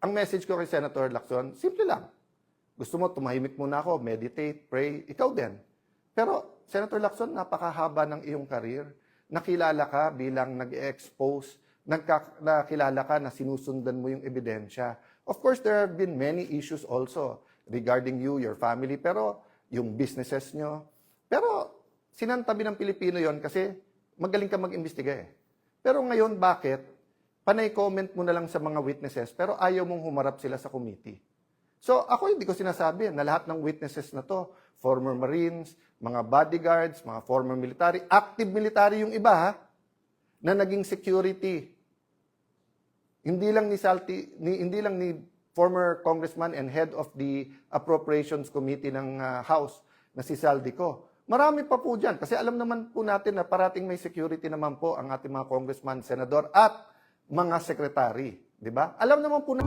ang message ko kay Senator Lacson, simple lang. Gusto mo, tumahimik muna ako, meditate, pray, ikaw din. Pero, Senator Lacson, napakahaba ng iyong career. Nakilala ka bilang nag-expose, nakilala ka na sinusundan mo yung ebidensya. Of course, there have been many issues also regarding you, your family, pero yung businesses nyo. Pero, sinantabi ng Pilipino yon kasi magaling ka mag-imbestiga eh. Pero ngayon, bakit? Panay comment mo na lang sa mga witnesses, pero ayaw mong humarap sila sa committee. So, ako hindi ko sinasabi na lahat ng witnesses na to, former Marines, mga bodyguards, mga former military, active military yung iba ha, na naging security. Hindi lang ni former congressman and head of the Appropriations Committee ng House na si Saldico. Marami pa po dyan kasi alam naman po natin na parating may security naman po ang ating mga congressman, senador at mga sekretary, di ba? Alam naman po na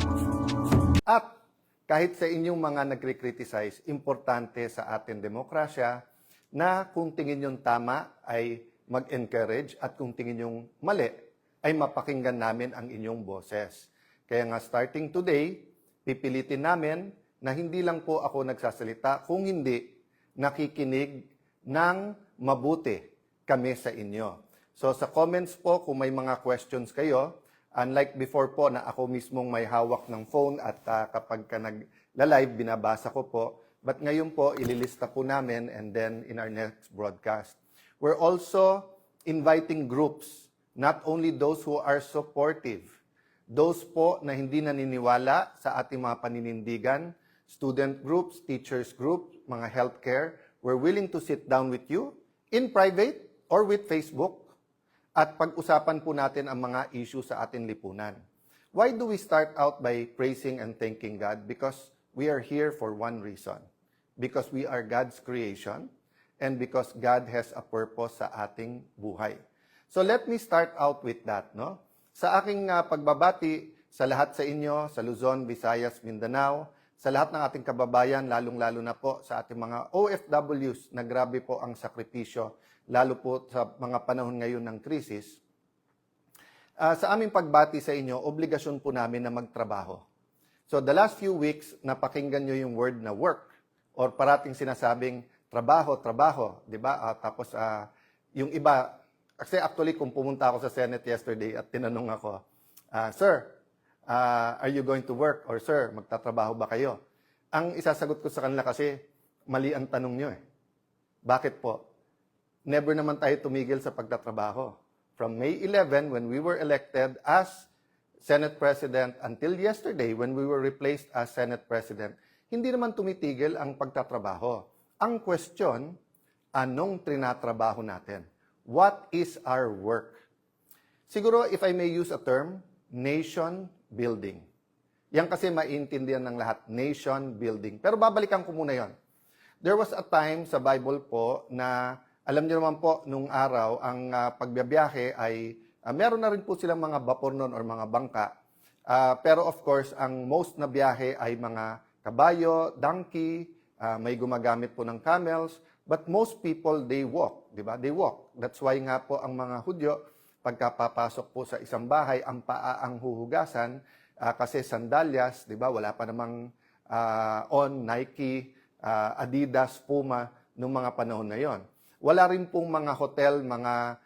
at kahit sa inyong mga nagre-criticize, importante sa ating demokrasya na kung tingin yung tama ay mag-encourage at kung tingin yung mali ay mapakinggan namin ang inyong boses. Kaya nga starting today, pipilitin namin na hindi lang po ako nagsasalita, kung hindi nakikinig ng mabuti kami sa inyo. So sa comments po, kung may mga questions kayo, unlike before po na ako mismong may hawak ng phone at kapag ka nagla-live, binabasa ko po. But ngayon po, ililista po namin and then in our next broadcast. We're also inviting groups, not only those who are supportive, those po na hindi naniniwala sa ating mga paninindigan, student groups, teachers groups, mga healthcare, we're willing to sit down with you in private or with Facebook at pag-usapan po natin ang mga issue sa ating lipunan. Why do we start out by praising and thanking God? Because we are here for one reason. Because we are God's creation and because God has a purpose sa ating buhay. So let me start out with that, no? Sa aking pagbabati sa lahat sa inyo, sa Luzon, Visayas, Mindanao, sa lahat ng ating kababayan, lalong-lalo na po sa ating mga OFWs na grabe po ang sakripisyo, lalo po sa mga panahon ngayon ng krisis. Sa aming pagbati sa inyo, obligasyon po namin na magtrabaho. So the last few weeks, napakinggan nyo yung word na work or parating sinasabing trabaho, trabaho, di ba? Tapos yung iba, kasi actually kung pumunta ako sa Senate yesterday at tinanong ako, Sir, are you going to work? Or Sir, magtatrabaho ba kayo? Ang isasagot ko sa kanila kasi, mali ang tanong nyo eh. Bakit po? Never naman tayo tumigil sa pagtatrabaho. From May 11, when we were elected as Senate President, until yesterday, when we were replaced as Senate President, hindi naman tumitigil ang pagtatrabaho. Ang question, anong trinatrabaho natin? What is our work? Siguro, if I may use a term, nation building. Yan kasi maintindihan ng lahat, nation building. Pero babalikan ko muna yon. There was a time sa Bible po na, alam niyo naman po, nung araw, ang pagbibiyahe ay, meron na rin po silang mga vapor noon or mga bangka. Pero of course, ang most na biyahe ay mga kabayo, donkey, may gumagamit po ng camels, but most people, they walk, di ba? They walk. That's why nga po ang mga Hudyo, pagkapapasok po sa isang bahay, ang paa ang huhugasan, kasi sandalyas, di ba? Wala pa namang Nike, Adidas, Puma, noong mga panahon na yon. Wala rin pong mga hotel, mga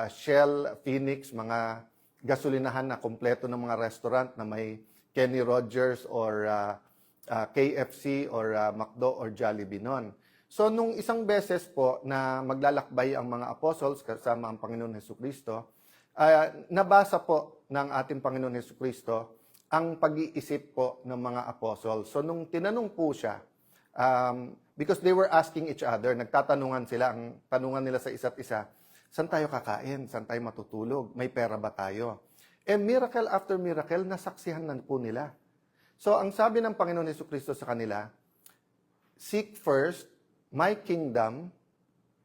Shell, Phoenix, mga gasolinahan na kompleto ng mga restaurant na may Kenny Rogers or KFC or McDo or Jollibee noon. So, nung isang beses po na maglalakbay ang mga apostles kasama ang Panginoon Hesukristo, nabasa po ng ating Panginoon Hesukristo ang pag-iisip po ng mga apostles. So, nung tinanong po siya, because they were asking each other, nagtatanungan sila, ang tanungan nila sa isa't isa, saan tayo kakain? Saan tayo matutulog? May pera ba tayo? Miracle after miracle, nasaksihan na po nila. So, ang sabi ng Panginoon Hesukristo sa kanila, seek first my kingdom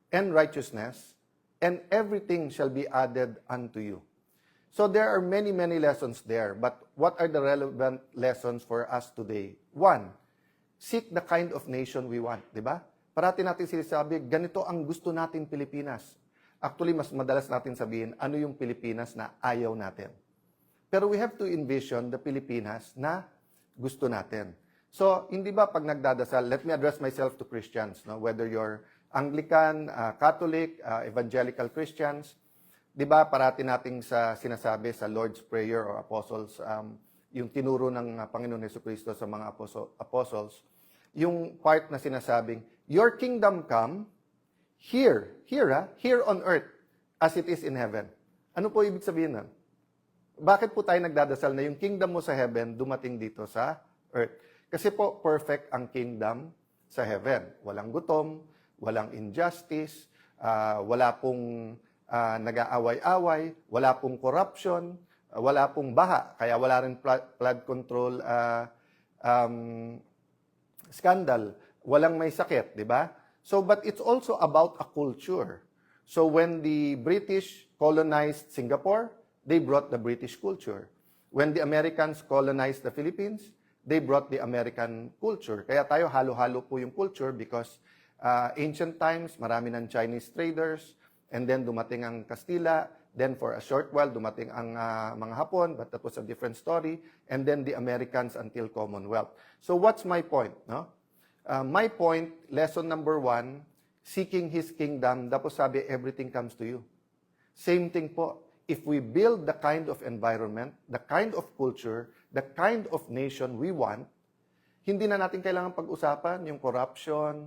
and righteousness, and everything shall be added unto you. So, there are many, many lessons there. But what are the relevant lessons for us today? One, seek the kind of nation we want, di ba? Parati natin sinasabi, ganito ang gusto natin Pilipinas. Actually, mas madalas natin sabihin, ano yung Pilipinas na ayaw natin. Pero we have to envision the Pilipinas na gusto natin. So, hindi ba pag nagdadasal, let me address myself to Christians, no? Whether you're Anglican, Catholic, Evangelical Christians, di ba parati nating sinasabi sa Lord's Prayer or Apostles, yung tinuro ng Panginoon Jesucristo sa mga apostles, yung part na sinasabing, your kingdom come here on earth as it is in heaven. Ano po ibig sabihin nun? Bakit po tayo nagdadasal na yung kingdom mo sa heaven dumating dito sa earth? Kasi po, perfect ang kingdom sa heaven. Walang gutom, walang injustice, wala pong nag-aaway-away, wala pong corruption, wala pong baha, kaya wala rin flood control scandal, walang may sakit, di ba? So, but it's also about a culture. So, when the British colonized Singapore, they brought the British culture. When the Americans colonized the Philippines, they brought the American culture. Kaya tayo halo-halo po yung culture because ancient times, marami ng Chinese traders, and then dumating ang Kastila, then for a short while, dumating ang mga Hapon, but that was a different story, and then the Americans until Commonwealth. So what's my point? No? My point, lesson number 1, seeking His kingdom, tapos sabi, everything comes to you. Same thing po. If we build the kind of environment, the kind of culture, the kind of nation we want, hindi na natin kailangan pag-usapan yung corruption,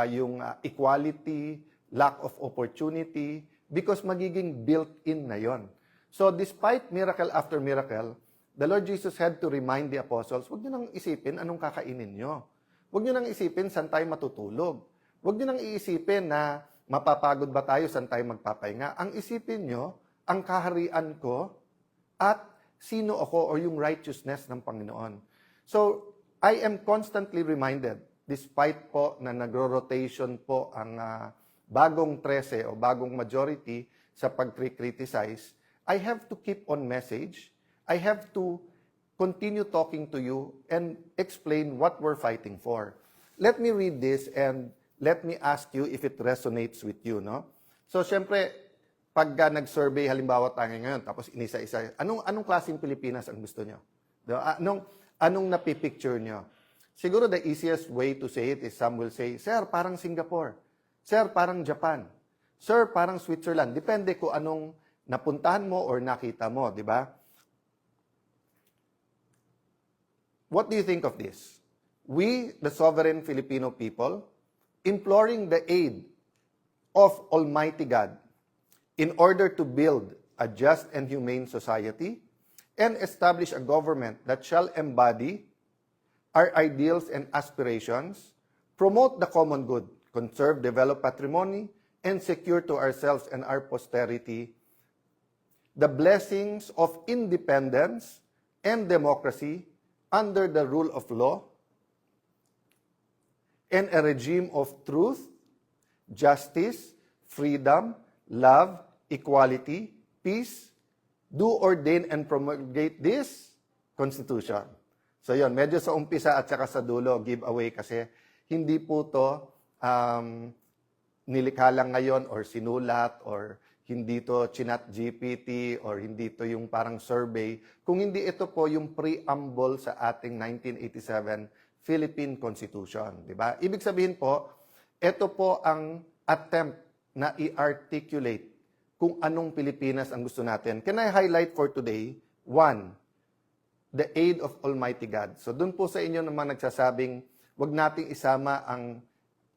yung equality, lack of opportunity, because magiging built-in na yon. So despite miracle after miracle, the Lord Jesus had to remind the apostles, huwag nyo nang isipin anong kakainin nyo. Huwag nyo nang isipin saan tayo matutulog. Huwag nyo nang iisipin na mapapagod ba tayo, saan tayo magpapahinga. Ang isipin nyo, ang kaharian ko at sino ako or yung righteousness ng Panginoon. So, I am constantly reminded, despite po na nagro-rotation po ang bagong 13 o bagong majority sa pag-criticize, I have to keep on message. I have to continue talking to you and explain what we're fighting for. Let me read this and let me ask you if it resonates with you, no? So, syempre, pagka nag-survey, halimbawa tayo ngayon, tapos inisa-isa, anong klaseng Pilipinas ang gusto nyo? Anong napipicture nyo? Siguro the easiest way to say it is some will say, Sir, parang Singapore. Sir, parang Japan. Sir, parang Switzerland. Depende kung anong napuntahan mo or nakita mo, di ba? What do you think of this? We, the sovereign Filipino people, imploring the aid of Almighty God in order to build a just and humane society and establish a government that shall embody our ideals and aspirations, promote the common good, conserve, develop patrimony, and secure to ourselves and our posterity the blessings of independence and democracy under the rule of law and a regime of truth, justice, freedom, love, equality, peace, do ordain and promulgate this Constitution. So yon, medyo sa umpisa at saka sa dulo, giveaway kasi hindi po to nilikha lang ngayon or sinulat or hindi to chinat GPT or hindi to yung parang survey. Kung hindi ito po yung preamble sa ating 1987 Philippine Constitution. Di ba? Ibig sabihin po, ito po ang attempt na i-articulate kung anong Pilipinas ang gusto natin. Can I highlight for today? 1, the aid of Almighty God. So doon po sa inyo naman nagsasabing, wag nating isama ang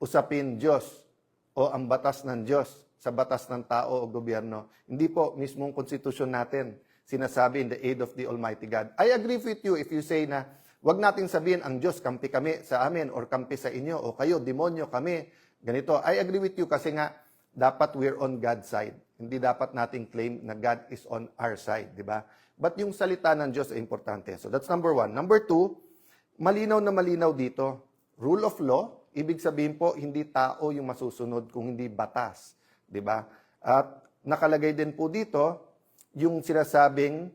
usapin Diyos o ang batas ng Diyos sa batas ng tao o gobyerno. Hindi po, mismong konstitusyon natin sinasabi in the aid of the Almighty God. I agree with you if you say na wag nating sabihin ang Diyos kampi kami sa amin or kampi sa inyo o kayo, demonyo kami, ganito. I agree with you kasi nga dapat we're on God's side. Hindi dapat nating claim na God is on our side, di ba? But yung salita ng Diyos ay importante. So that's number 1. Number 2, malinaw na malinaw dito. Rule of law, ibig sabihin po, hindi tao yung masusunod kung hindi batas, di ba? At nakalagay din po dito yung sinasabing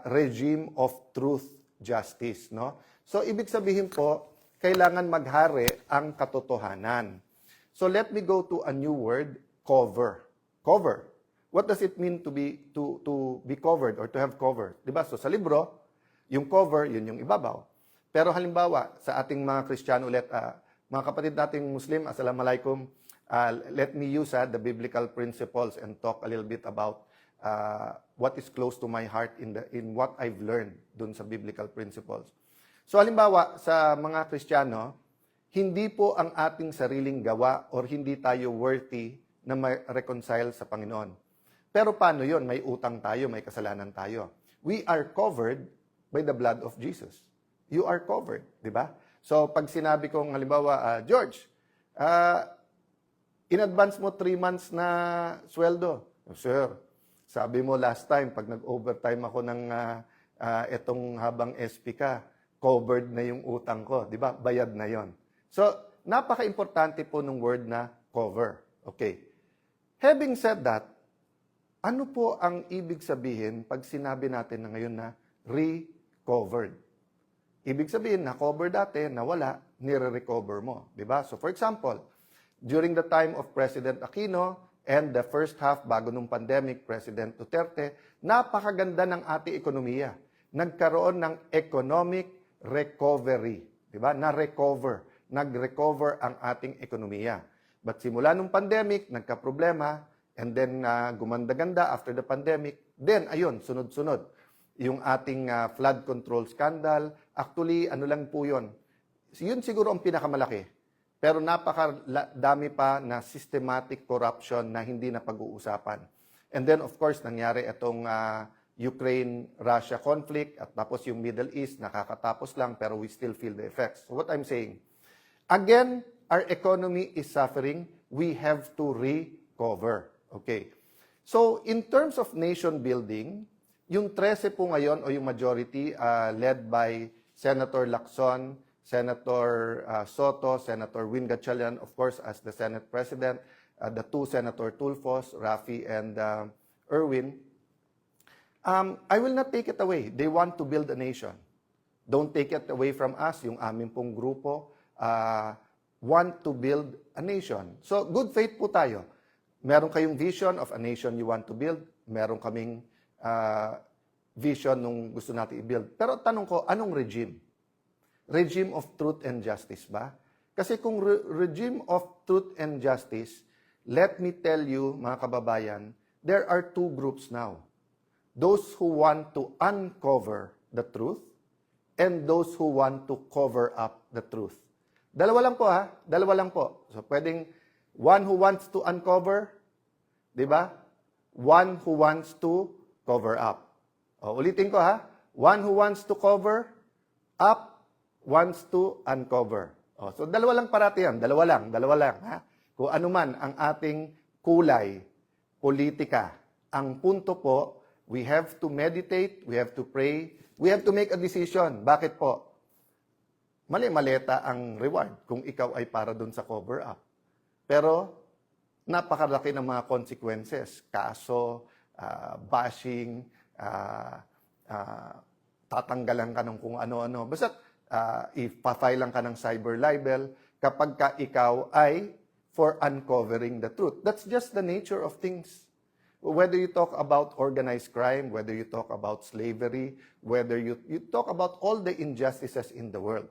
regime of truth, justice, no? So ibig sabihin po, kailangan maghari ang katotohanan. So let me go to a new word, cover. Cover. What does it mean to be covered or to have cover? Diba? So sa libro, yung cover, yun yung ibabaw. Pero halimbawa, sa ating mga Kristiyano ulit, mga kapatid nating Muslim, Assalamualaikum, let me use the biblical principles and talk a little bit about what is close to my heart in what I've learned dun sa biblical principles. So halimbawa, sa mga Kristiyano, hindi po ang ating sariling gawa or hindi tayo worthy na ma-reconcile sa Panginoon. Pero paano yon? May utang tayo, may kasalanan tayo. We are covered by the blood of Jesus. You are covered, di ba? So pag sinabi kong halimbawa, George, in advance mo 3 months na sweldo. Sir, sabi mo last time, pag nag-overtime ako ng etong habang SP ka, covered na yung utang ko, di ba? Bayad na yon. So, napaka-importante po ng word na cover. Okay. Having said that, ano po ang ibig sabihin pag sinabi natin na ngayon na recovered? Ibig sabihin na cover dati, nawala, nire-recover mo. Di ba? So, for example, during the time of President Aquino and the first half bago nung pandemic, President Duterte, napakaganda ng ating ekonomiya. Nagkaroon ng economic recovery. Di ba? Na-recover. Nag-recover ang ating ekonomiya. But simula nung pandemic, nagka-problema, and then gumanda-ganda after the pandemic, then ayun, sunod-sunod. Yung ating flood control scandal, actually, ano lang po yun? Yun siguro ang pinakamalaki. Pero napakadami pa na systematic corruption na hindi na pag-uusapan. And then, of course, nangyari itong Ukraine-Russia conflict at tapos yung Middle East, nakakatapos lang pero we still feel the effects. So what I'm saying, again, our economy is suffering. We have to recover. Okay. So, in terms of nation building, yung 13 po ngayon o yung majority led by Senator Lacson, Senator Soto, Senator Win Gatchalian, of course, as the Senate President, the 2 Senator Tulfos, Rafi, and Erwin, I will not take it away. They want to build a nation. Don't take it away from us, yung aming pong grupo, want to build a nation. So, good faith po tayo. Meron kayong vision of a nation you want to build. Meron kaming vision nung gusto natin i-build. Pero tanong ko, anong regime? Regime of truth and justice ba? Kasi kung regime of truth and justice, let me tell you, mga kababayan, there are 2 groups now. Those who want to uncover the truth and those who want to cover up the truth. Dalawa lang po ha, dalawa lang po. So pwedeng one who wants to uncover, di ba? One who wants to cover up. O, ulitin ko ha, one who wants to cover up, wants to uncover. O, so dalawa lang parati yan, dalawa lang ha. Kung ano man ang ating kulay, politika, ang punto po, we have to meditate, we have to pray, we have to make a decision. Bakit po? Mali-maleta ang reward kung ikaw ay para dun sa cover-up. Pero, napakalaki ng mga consequences. Kaso, bashing, tatanggalan ka ng kung ano-ano. Basta, ipa-file lang ka ng cyber libel kapag ka ikaw ay for uncovering the truth. That's just the nature of things. Whether you talk about organized crime, whether you talk about slavery, whether you talk about all the injustices in the world,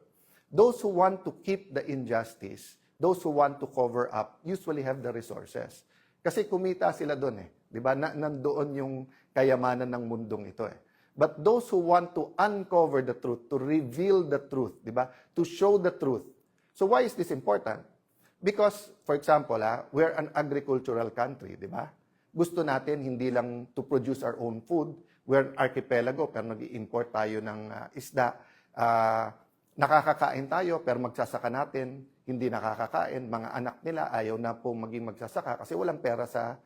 those who want to keep the injustice, those who want to cover up, usually have the resources. Kasi kumita sila doon eh. Di ba? Nandoon yung kayamanan ng mundong ito eh. But those who want to uncover the truth, to reveal the truth, di ba? To show the truth. So why is this important? Because, for example, we're an agricultural country, di ba? Gusto natin hindi lang to produce our own food. We're an archipelago, pero nag-i-import tayo ng isda. Nakakakain tayo, pero magsasaka natin, hindi nakakakain. Mga anak nila ayaw na po maging magsasaka kasi walang pera sa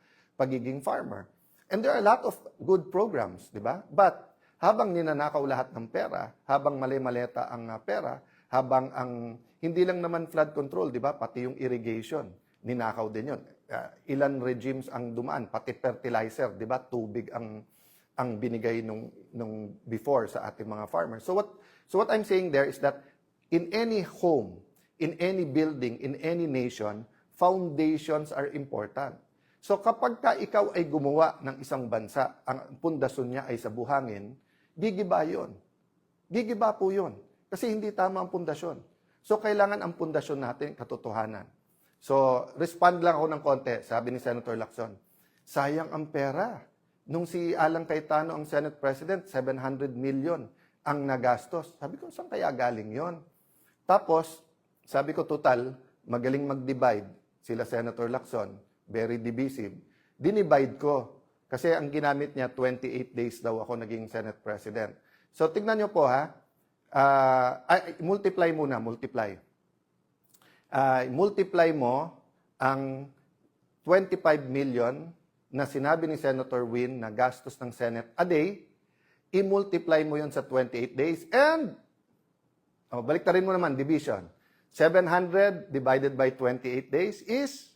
pagiging farmer. And there are a lot of good programs, di ba? But habang ninanakaw lahat ng pera, habang mali-maleta ang pera, habang ang hindi lang naman flood control, di ba? Pati yung irrigation, ninakaw din yun. Ilan regimes ang dumaan, pati fertilizer, di ba? Tubig ang binigay nung before sa ating mga farmers. So what I'm saying there is that in any home, in any building, in any nation, foundations are important. So kapag ka ikaw ay gumawa ng isang bansa, ang pundasyon niya ay sa buhangin, gigiba yun. Gigiba po yun. Kasi hindi tama ang pundasyon. So, kailangan ang pundasyon natin katotohanan. So, respond lang ako ng konti, sabi ni Senator Lacson. Sayang ang pera. Nung si Alan Cayetano ang Senate President, 700 million ang nagastos. Sabi ko, saan kaya galing yon? Tapos, sabi ko, total, magaling mag-divide. Sila Senator Lacson, very divisive. Dinivide ko. Kasi ang ginamit niya, 28 days daw ako naging Senate President. So, tignan nyo po ha. Multiply muna, multiply. Multiply mo ang 25 million na sinabi ni Senator Win na gastos ng Senate a day, i-multiply mo yon sa 28 days, and, baliktarin mo naman, division. 700 divided by 28 days is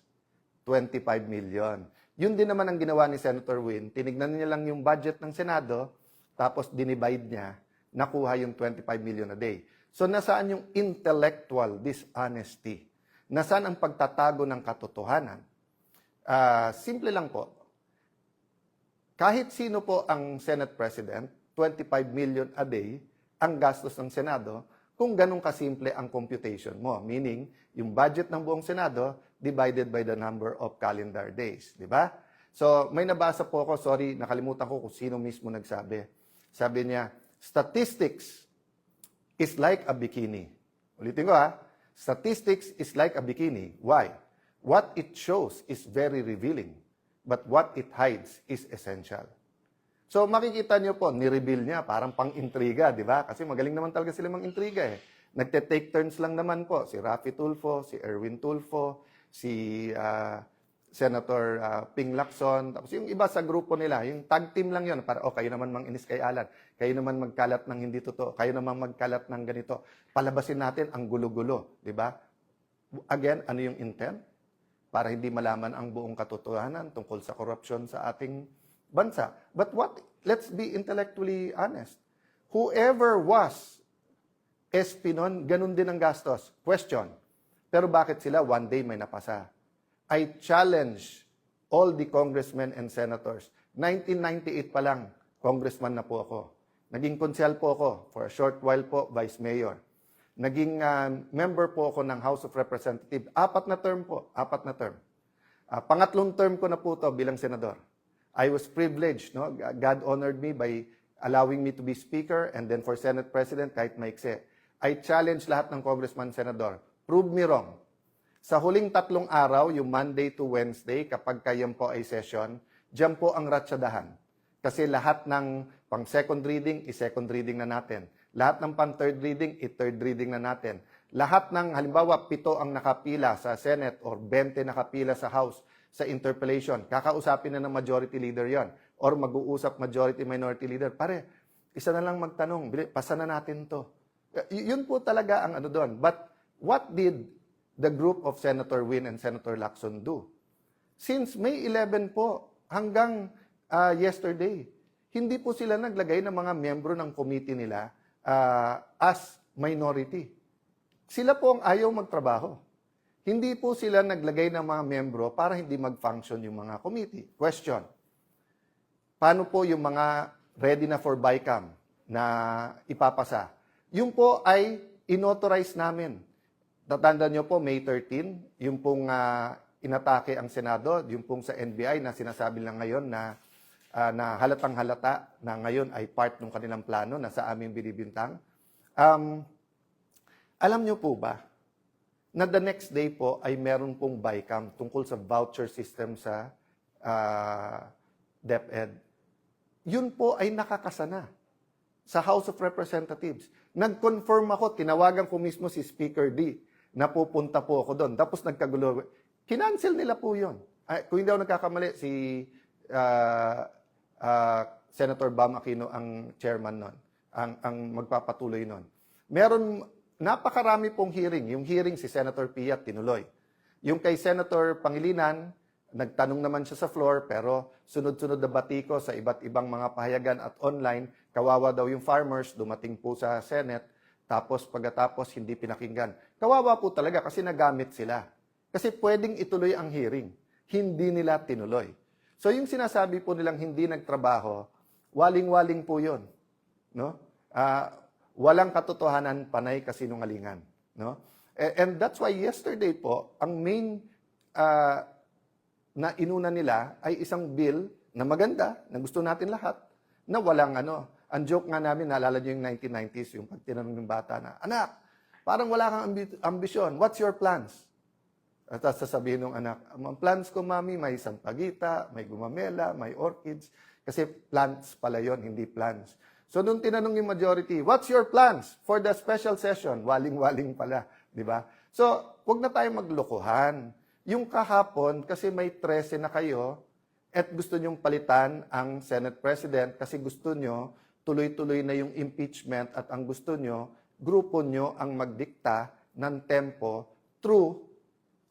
25 million. Yun din naman ang ginawa ni Senator Win. Tinignan niya lang yung budget ng Senado, tapos dinivide niya, nakuha yung 25 million a day. So, nasaan yung intellectual dishonesty? Nasaan ang pagtatago ng katotohanan? Simple lang po. Kahit sino po ang Senate President, 25 million a day ang gastos ng Senado kung ganun kasimple ang computation mo. Meaning, yung budget ng buong Senado divided by the number of calendar days. Di ba? So, may nabasa po ako, sorry, nakalimutan ko kung sino mismo nagsabi. Sabi niya, statistics is like a bikini. Ulitin ko ha. Statistics is like a bikini. Why? What it shows is very revealing, but what it hides is essential. So makikita niyo po, ni-reveal niya, parang pang-intriga, di ba? Kasi magaling naman talaga sila mang-intriga eh. Nagte-take turns lang naman po, si Raffy Tulfo, si Erwin Tulfo, si Senator Ping Lacson, tapos yung iba sa grupo nila, yung tag team lang yun, para, kayo naman mang-inis kay Alan, kayo naman magkalat ng hindi totoo, kayo naman magkalat ng ganito. Palabasin natin ang gulo-gulo, di ba? Again, ano yung intent? Para hindi malaman ang buong katotohanan tungkol sa korupsyon sa ating bansa. But let's be intellectually honest. Whoever was SP nun, ganun din ang gastos. Question. Pero bakit sila one day may napasa? I challenge all the congressmen and senators. 1998 pa lang, congressman na po ako. Naging konsyal po ako, for a short while po, vice mayor. Naging member po ako ng House of Representatives. 4 na term po, 4 na term. Pangatlong term ko na po to bilang senador. I was privileged, no? God honored me by allowing me to be speaker, and then for Senate President, kahit maikse. I challenge lahat ng congressman, senador. Prove me wrong. Sa huling 3 araw, yung Monday to Wednesday, kapag kayo po ay session, diyan po ang ratsadahan. Kasi lahat ng pang-second reading, i-second reading na natin. Lahat ng pang-third reading, i-third reading na natin. Lahat ng, halimbawa, 7 ang nakapila sa Senate or 20 nakapila sa House sa interpellation, kakausapin na ng majority leader yon or mag-uusap majority-minority leader. Pare, isa na lang magtanong, pasa na natin to. Yun po talaga ang ano doon. But what did the group of Senator Win and Senator Lacson do? Since May 11 po hanggang yesterday, hindi po sila naglagay ng mga miyembro ng committee nila as minority. Sila po ang ayaw magtrabaho. Hindi po sila naglagay ng mga miyembro para hindi mag-function yung mga committee. Question. Paano po yung mga ready na for BICAM na ipapasa? Yung po ay inauthorize namin. Tatandaan nyo po, May 13, yung pong inatake ang Senado, yung pong sa NBI na sinasabi lang ngayon na halatang halata na ngayon ay part ng kanilang plano na sa aming binibintang. Alam nyo po ba na the next day po ay meron pong BICAM tungkol sa voucher system sa DepEd. Yun po ay nakakasana sa House of Representatives. Nag-confirm ako, tinawagan ko mismo si Speaker D na pupunta po ako doon. Tapos nagkagulo. Kinancel nila po yun. Kung hindi ako nagkakamali, si Senator Bam Aquino ang chairman nun, ang magpapatuloy nun. Meron, napakarami pong hearing. Yung hearing si Senator Pia tinuloy. Yung kay Senator Pangilinan, nagtanong naman siya sa floor, pero sunod-sunod na batiko sa iba't ibang mga pahayagan at online, kawawa daw yung farmers, dumating po sa Senate, tapos pagkatapos hindi pinakinggan. Kawawa po talaga kasi nagamit sila. Kasi pwedeng ituloy ang hearing. Hindi nila tinuloy. So yung sinasabi po nilang hindi nagtrabaho, waling-waling po yun. No? walang katotohanan, panay kasinungalingan. No? And that's why yesterday po, ang main na inuna nila ay isang bill na maganda, na gusto natin lahat, na walang ano. Ang joke nga namin, naalala nyo yung 1990s, yung pag tinanong ng bata na, anak, parang wala kang ambisyon. What's your plans? At sasabihin ng anak, ang plans ko, mami, may sampagita, may gumamela, may orchids. Kasi plants pala yon, hindi plans. So, nung tinanong yung majority, what's your plans for the special session? Waling-waling pala, di ba? So, huwag na tayong maglokohan. Yung kahapon, kasi may 13 na kayo, at gusto nyong palitan ang Senate President kasi gusto nyo tuloy-tuloy na yung impeachment at ang gusto nyo, grupo nyo ang magdikta ng tempo through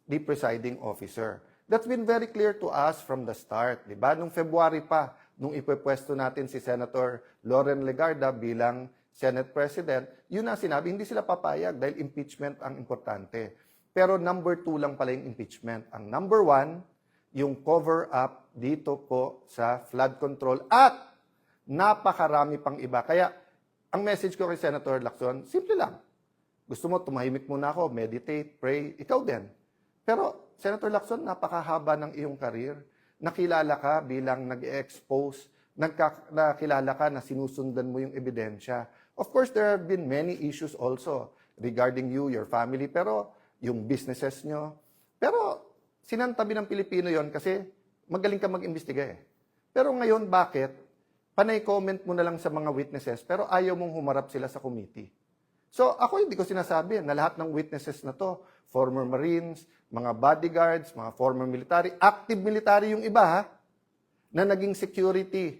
the presiding officer. That's been very clear to us from the start, di ba? Nung February pa, nung ipepwesto natin si Senator Loren Legarda bilang Senate President, yun na sinabi, hindi sila papayag dahil impeachment ang importante. Pero number 2 lang pala yung impeachment. Ang number 1, yung cover-up dito po sa flood control at napakarami pang iba. Kaya, ang message ko kay Senator Lacson, simple lang. Gusto mo, tumahimik muna ako, meditate, pray, ikaw din. Pero, Senator Lacson, napakahaba ng iyong career. Nakilala ka bilang nag-expose, nakilala ka na sinusundan mo yung ebidensya. Of course, there have been many issues also regarding you, your family, pero yung businesses nyo. Pero, sinantabi ng Pilipino yon kasi magaling ka mag-imbestiga eh. Pero ngayon, bakit? Panay comment mo na lang sa mga witnesses, pero ayaw mong humarap sila sa committee. So, ako hindi ko sinasabi na lahat ng witnesses na to, former Marines, mga bodyguards, mga former military, active military yung iba ha, na naging security.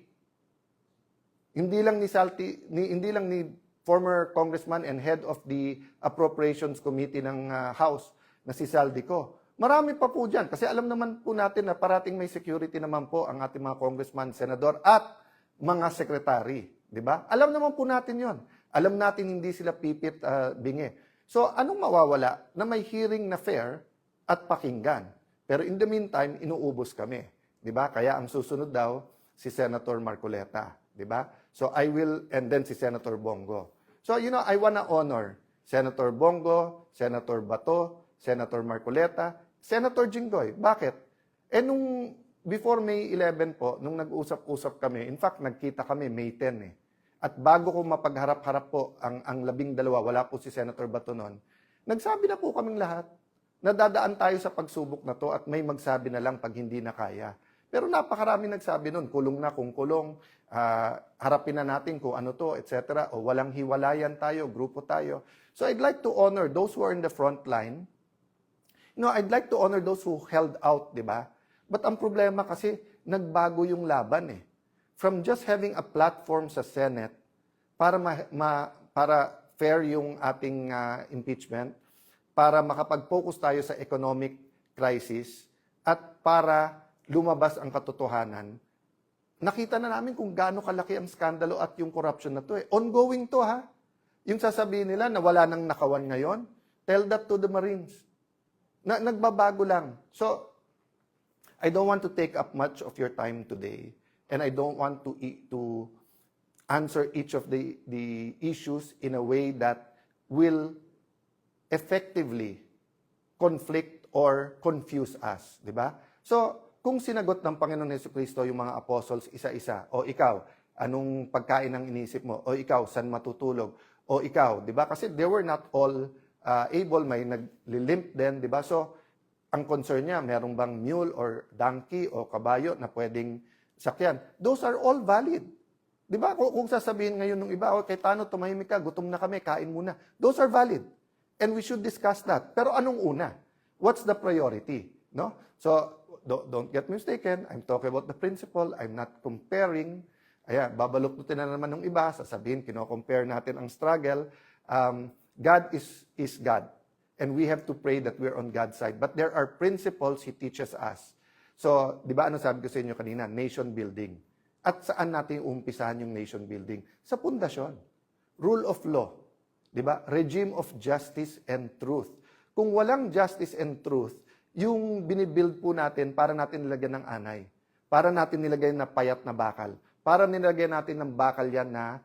Hindi lang ni former congressman and head of the Appropriations Committee ng House na si Saldico. Marami pa po dyan kasi alam naman po natin na parating may security naman po ang ating mga congressman, senador at mga sekretary, di ba? Alam naman po natin yon. Alam natin hindi sila pipit bingi. So, anong mawawala na may hearing na fair at pakinggan? Pero in the meantime, inuubos kami, di ba? Kaya ang susunod daw si Senator Marcoleta, di ba? So, and then si Senator Bongo. So, I wanna honor Senator Bongo, Senator Bato, Senator Marcoleta, Senator Jinggoy. Bakit? Before May 11 po, nung nag-usap-usap kami, in fact, nagkita kami May 10 eh. At bago ko mapagharap-harap po ang 12, wala po si Senator Bato noon, nagsabi na po kaming lahat, nadadaan tayo sa pagsubok na to at may magsabi na lang pag hindi na kaya. Pero napakarami nagsabi noon, kulong na kung kulong, harapin na natin kung ano to, etc. O walang hiwalayan tayo, grupo tayo. So I'd like to honor those who are in the front line. I'd like to honor those who held out, di ba? But ang problema kasi, nagbago yung laban eh. From just having a platform sa Senate para fair yung ating impeachment, para makapag-focus tayo sa economic crisis, at para lumabas ang katotohanan, nakita na namin kung gaano kalaki ang skandalo at yung corruption na to eh. Ongoing to ha. Yung sasabihin nila na wala nang nakawan ngayon, tell that to the Marines. Nagbabago lang. So, I don't want to take up much of your time today, and I don't want to answer each of the issues in a way that will effectively conflict or confuse us, di ba? So, kung sinagot ng Panginoon Jesucristo yung mga apostles isa-isa, o ikaw, anong pagkain ang inisip mo? O ikaw, saan matutulog? O ikaw, di ba? Kasi they were not all able, may naglimp din, di ba? So, ang concern niya, merong bang mule or donkey o kabayo na pwedeng sakyan? Those are all valid. Di ba? Kung sasabihin ngayon ng iba, kay Tano, tumahimik ka, gutom na kami, kain muna. Those are valid. And we should discuss that. Pero anong una? What's the priority? No? So, don't get mistaken. I'm talking about the principle. I'm not comparing. Ayan, babaluktutin na naman ng iba, sasabihin, kino-compare natin ang struggle. God is God. And we have to pray that we're on God's side. But there are principles He teaches us. So, di ba ano sabi ko sa inyo kanina? Nation building. At saan natin uumpisahan yung nation building? Sa pundasyon. Rule of law. Di ba? Regime of justice and truth. Kung walang justice and truth, yung binibuild po natin, para natin nilagyan ng anay. Para natin nilagyan na payat na bakal. Para nilagyan natin ng bakal yan na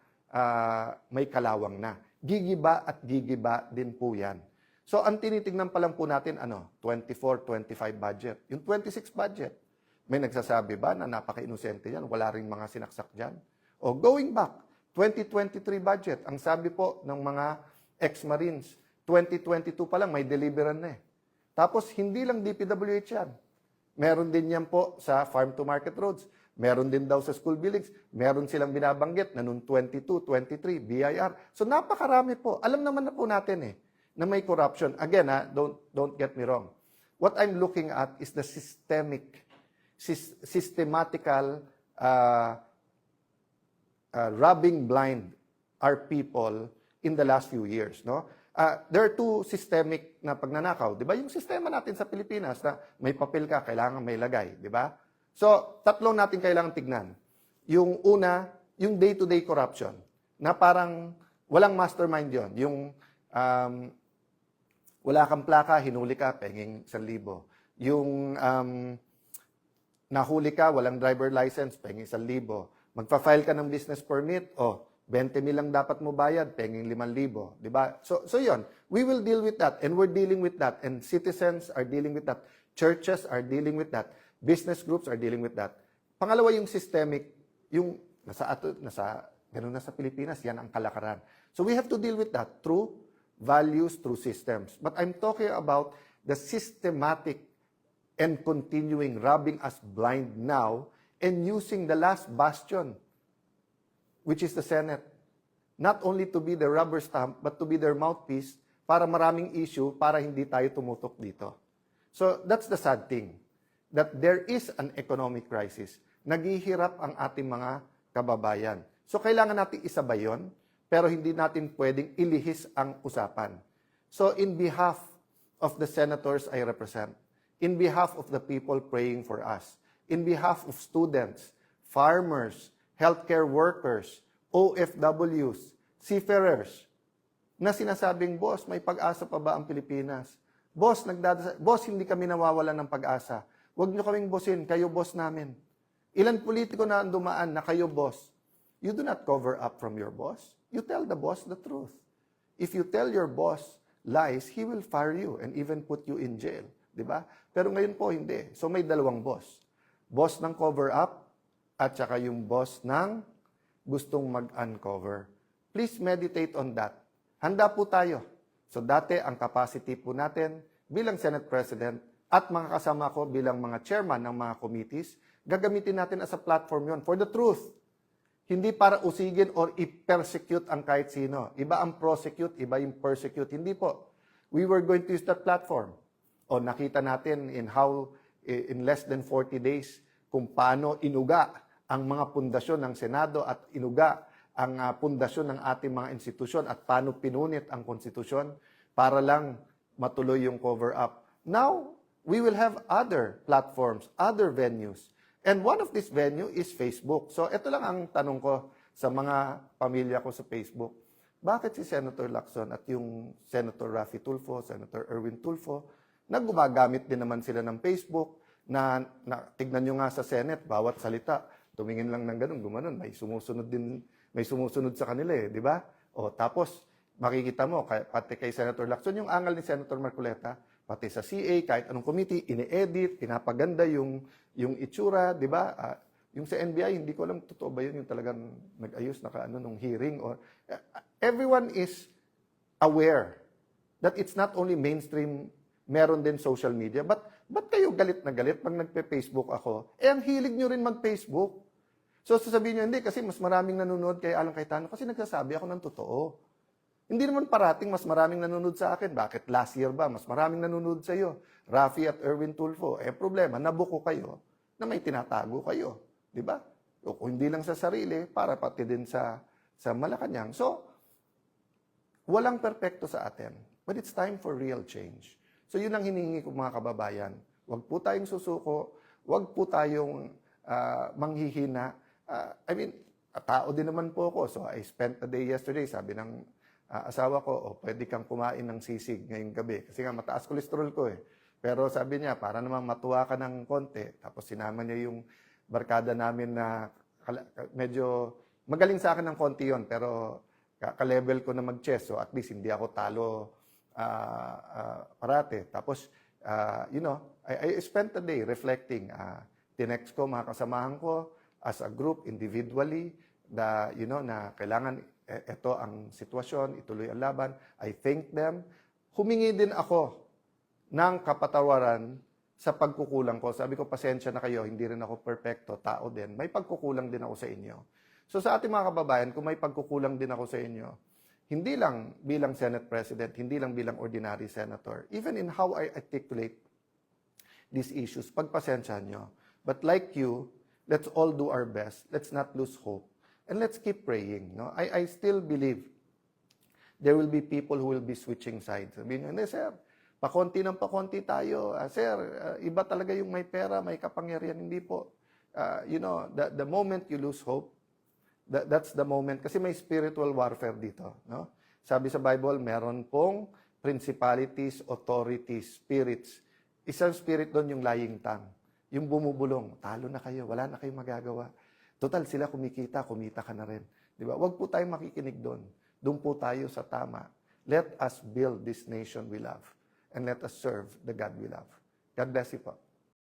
may kalawang na. gigiba at gigiba din po yan. So, ang tinitingnan pa lang po natin, 24-25 budget. Yung 26 budget, may nagsasabi ba na napaka-inosente yan? Wala rin mga sinaksak dyan? O going back, 2023 budget, ang sabi po ng mga ex-Marines, 2022 pa lang, may deliveran na eh. Tapos, hindi lang DPWH yan. Meron din yan po sa farm-to-market roads. Meron din daw sa school buildings. Meron silang binabanggit na noong 22, 23, BIR. So, napakarami po. Alam naman na po natin na may corruption. Again, don't get me wrong. What I'm looking at is the systematical rubbing blind our people in the last few years. No? There are two systemic na pagnanakaw. Di ba? Yung sistema natin sa Pilipinas na may papel ka, kailangan may lagay. Di ba? So, tatlong natin kailangan tignan. Yung una, yung day-to-day corruption, na parang walang mastermind yon. Yung wala kang plaka, hinuli ka, penging 1,000. Yung nahuli ka, walang driver license, penging 1,000. Magpa-file ka ng business permit, 20,000 lang dapat mo bayad, penging 5,000. Diba? So yun, we will deal with that, and we're dealing with that, and citizens are dealing with that, churches are dealing with that, business groups are dealing with that. Pangalawa, yung systemic, yung ganun na sa Pilipinas, yan ang kalakaran. So we have to deal with that through values, through systems. But I'm talking about the systematic and continuing rubbing us blind now and using the last bastion, which is the Senate, not only to be the rubber stamp, but to be their mouthpiece para maraming issue para hindi tayo tumutok dito. So that's the sad thing, that there is an economic crisis. Naghihirap ang ating mga kababayan. So kailangan natin isabay yun, pero hindi natin pwedeng ilihis ang usapan. So in behalf of the senators I represent, in behalf of the people praying for us, in behalf of students, farmers, healthcare workers, OFWs, seafarers, na sinasabing, boss, may pag-asa pa ba ang Pilipinas? Boss, hindi kami nawawalan ng pag-asa. Huwag niyo kaming bossin, kayo boss namin. Ilan politiko na dumaan na kayo boss? You do not cover up from your boss. You tell the boss the truth. If you tell your boss lies, he will fire you and even put you in jail. Diba? Pero ngayon po, hindi. So may dalawang boss. Boss ng cover up at saka yung boss ng gustong mag-uncover. Please meditate on that. Handa po tayo. So dati, ang capacity po natin bilang Senate President at mga kasama ko bilang mga chairman ng mga committees, gagamitin natin as a platform yon for the truth. Hindi para usigin or i-persecute ang kahit sino. Iba ang prosecute, iba yung persecute. Hindi po. We were going to use that platform. O nakita natin in less than 40 days kung paano inuga ang mga pundasyon ng Senado at inuga ang pundasyon ng ating mga institusyon at paano pinunit ang konstitusyon para lang matuloy yung cover-up. Now, we will have other platforms, other venues. And one of this venue is Facebook. So ito lang ang tanong ko sa mga pamilya ko sa Facebook. Bakit si Senator Lacson at yung Senator Raffy Tulfo, Senator Erwin Tulfo, gumagamit din naman sila ng Facebook na tignan nyo nga sa Senate, bawat salita, tumingin lang ng ganun, gumanon, may sumusunod sa kanila di ba? O tapos, makikita mo, pati kay Senator Lacson, yung angal ni Senator Marcoleta, pati sa CA, kahit anong committee, ini-edit, pinapaganda yung itsura, di ba? Yung sa NBI, hindi ko alam, totoo ba yun, yung talagang nag-ayos, nung hearing. Everyone is aware that it's not only mainstream, meron din social media. Ba't kayo galit na galit pag nagpe-Facebook ako? Ang hilig nyo rin mag-Facebook. So sasabihin nyo, hindi, kasi mas maraming nanonood kay Alan Cayetano kasi nagsasabi ako ng totoo. Hindi naman parating mas maraming nanonood sa akin. Bakit last year ba? Mas maraming nanonood sa iyo. Raffy at Erwin Tulfo. Problema, nabuko kayo na may tinatago kayo. Di ba? O kung hindi lang sa sarili, para pati din sa Malacanang. So, walang perpekto sa atin. But it's time for real change. So, yun ang hinihingi ko mga kababayan. Huwag po tayong susuko. Huwag po tayong manghihina. Tao din naman po ako. So, I spent a day yesterday, sabi ng asawa ko, pwede kang kumain ng sisig ngayong gabi. Kasi nga, mataas kolesterol ko Pero sabi niya, para naman matuwa ka ng konti. Tapos sinama niya yung barkada namin na medyo magaling sa akin ng konti yon. Pero Ka-level ko na mag-chess, so at least hindi ako talo parate. Tapos, I spent a day reflecting. Tinext ko mga kasamahan ko as a group, individually, na kailangan ito ang sitwasyon, ituloy ang laban. I thank them. Humingi din ako ng kapatawaran sa pagkukulang ko. Sabi ko, pasensya na kayo, hindi rin ako perfecto, tao din. May pagkukulang din ako sa inyo. So sa ating mga kababayan, kung may pagkukulang din ako sa inyo, hindi lang bilang Senate President, hindi lang bilang ordinary senator, even in how I articulate these issues, pagpasensyahan nyo. But like you, let's all do our best. Let's not lose hope. And let's keep praying. No? I still believe there will be people who will be switching sides. Sabihin nyo, hindi sir, pakonti ng pakonti tayo. Sir, iba talaga yung may pera, may kapangyarihan. Hindi po. The moment you lose hope, that's the moment. Kasi may spiritual warfare dito. No? Sabi sa Bible, meron pong principalities, authorities, spirits. Isang spirit doon yung lying tongue. Yung bumubulong, talo na kayo, wala na kayong magagawa. Total, sila kumita ka na rin. Di ba? Huwag po tayong makikinig doon. Doon po tayo sa tama. Let us build this nation we love. And let us serve the God we love. God bless you po.